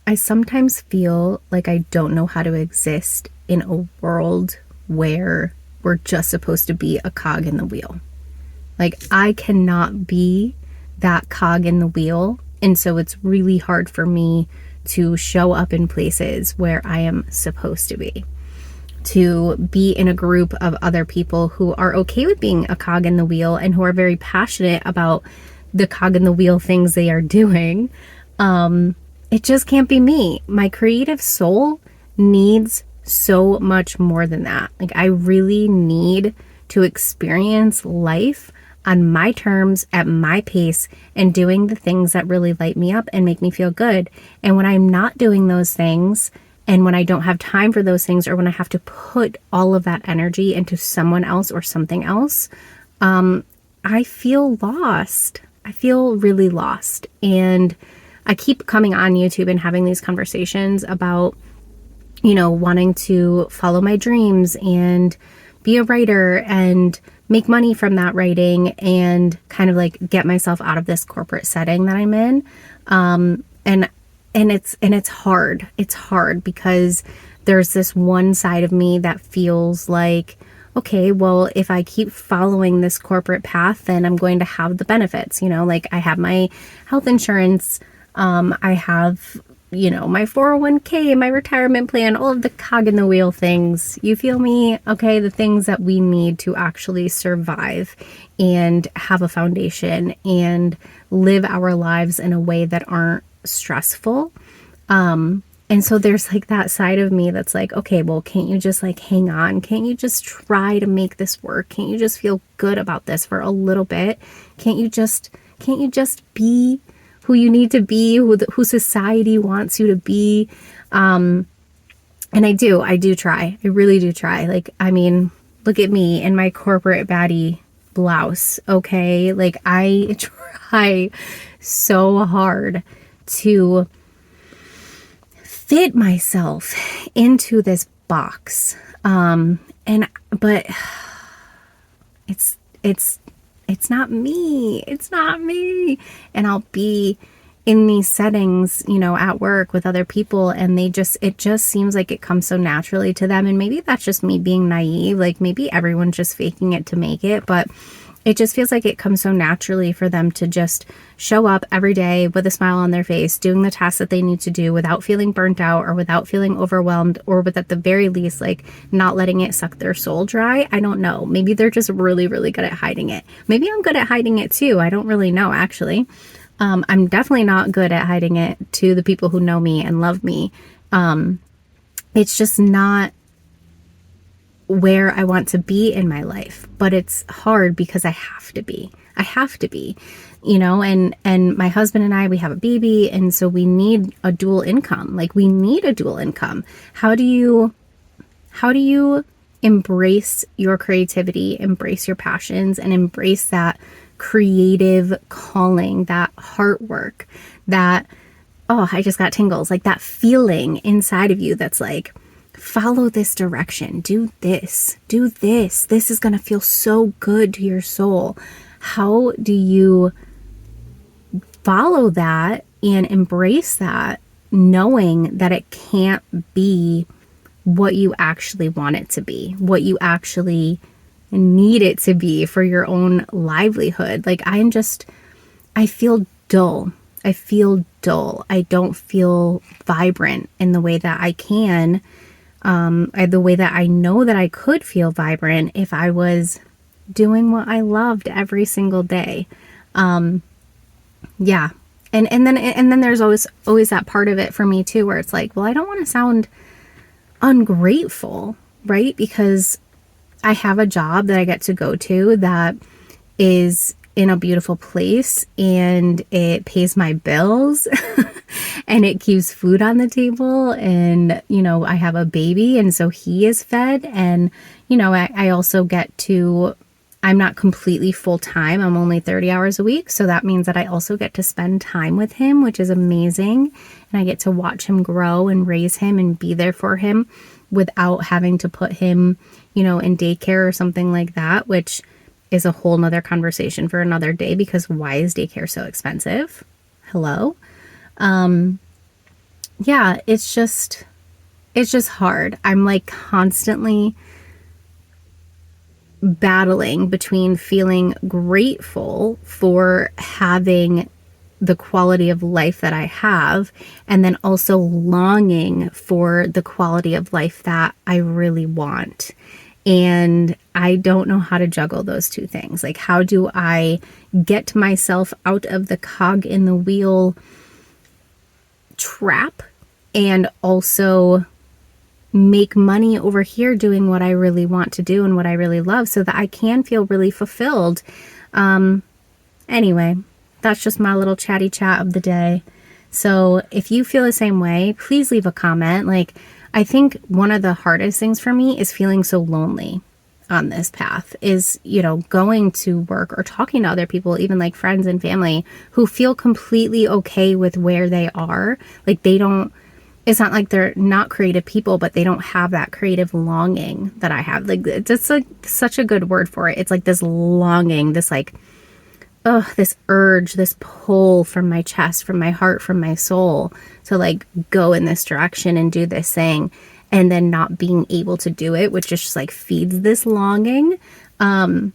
I sometimes feel like I don't know how to exist in a world where we're just supposed to be a cog in the wheel. Like, I cannot be that cog in the wheel. And so it's really hard for me to show up in places where I am supposed to be. To be in a group of other people who are okay with being a cog in the wheel and who are very passionate about the cog in the wheel things they are doing. It just can't be me. My creative soul needs so much more than that. Like, I really need to experience life on my terms, at my pace, and doing the things that really light me up and make me feel good. And when I'm not doing those things, and when I don't have time for those things, or when I have to put all of that energy into someone else or something else, I feel lost. I feel really lost. And I keep coming on YouTube and having these conversations about, wanting to follow my dreams and be a writer and make money from that writing and kind of like get myself out of this corporate setting that I'm in. And it's hard. It's hard because there's this one side of me that feels like, okay, well, if I keep following this corporate path, then I'm going to have the benefits, like I have my health insurance, I have, my 401k, my retirement plan, all of the cog in the wheel things. You feel me? Okay, the things that we need to actually survive and have a foundation and live our lives in a way that aren't stressful. And so there's like that side of me that's like, okay, well, can't you just like hang on? Can't you just try to make this work? Can't you just feel good about this for a little bit? Can't you just be who you need to be, who society wants you to be? And I do try. I really do try. Like, I mean, look at me in my corporate baddie blouse. Okay. Like, I try so hard to fit myself into this box. But it's not me. It's not me. And I'll be in these settings, at work with other people, and it just seems like it comes so naturally to them. And maybe that's just me being naive. Like, maybe everyone's just faking it to make it, but it just feels like it comes so naturally for them to just show up every day with a smile on their face, doing the tasks that they need to do without feeling burnt out or without feeling overwhelmed, or with, at the very least, like not letting it suck their soul dry. I don't know. Maybe they're just really, really good at hiding it. Maybe I'm good at hiding it too. I don't really know, actually. I'm definitely not good at hiding it to the people who know me and love me. It's just not where I want to be in my life, but it's hard because I have to be, and my husband and I, we have a baby. And so we need a dual income. Like, we need a dual income. How do you embrace your creativity, embrace your passions, and embrace that creative calling, that heart work, that, oh, I just got tingles, like that feeling inside of you that's like, follow this direction, do this, this is going to feel so good to your soul. How do you follow that and embrace that, knowing that it can't be what you actually want it to be, what you actually need it to be for your own livelihood? Like, I feel dull. I don't feel vibrant in the way that I can. The way that I know that I could feel vibrant if I was doing what I loved every single day. Yeah. And then there's always that part of it for me too, where it's like, well, I don't want to sound ungrateful, right? Because I have a job that I get to go to that is in a beautiful place, and it pays my bills and it keeps food on the table. And, I have a baby, and so he is fed. And, I also get to, I'm not completely full time. I'm only 30 hours a week. So that means that I also get to spend time with him, which is amazing. And I get to watch him grow and raise him and be there for him without having to put him, in daycare or something like that, which is a whole nother conversation for another day, because why is daycare so expensive? Hello. yeah, it's just hard. I'm like constantly battling between feeling grateful for having the quality of life that I have, and then also longing for the quality of life that I really want. And I don't know how to juggle those two things. Like, how do I get myself out of the cog in the wheel trap and also make money over here doing what I really want to do and what I really love so that I can feel really fulfilled. Anyway, that's just my little chatty chat of the day. So if you feel the same way, please leave a comment. Like, I think one of the hardest things for me is feeling so lonely on this path is, you know, going to work or talking to other people, even like friends and family who feel completely okay with where they are. Like, they don't, it's not like they're not creative people, but they don't have that creative longing that I have. Like, it's just like such a good word for it. It's like this longing, this like, oh, this urge, this pull from my chest, from my heart, from my soul to like go in this direction and do this thing, and then not being able to do it, which just like feeds this longing. And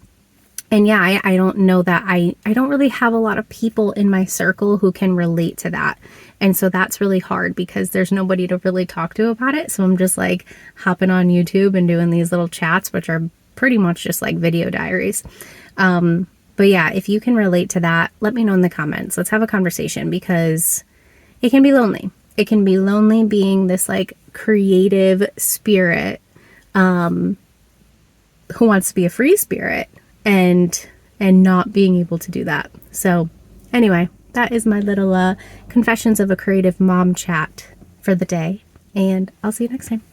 yeah, I don't know that I don't really have a lot of people in my circle who can relate to that. And so that's really hard because there's nobody to really talk to about it. So I'm just like hopping on YouTube and doing these little chats, which are pretty much just like video diaries. But yeah, if you can relate to that, let me know in the comments. Let's have a conversation because it can be lonely. It can be lonely being this like creative spirit who wants to be a free spirit and not being able to do that. So anyway, that is my little Confessions of a Creative Mom chat for the day, and I'll see you next time.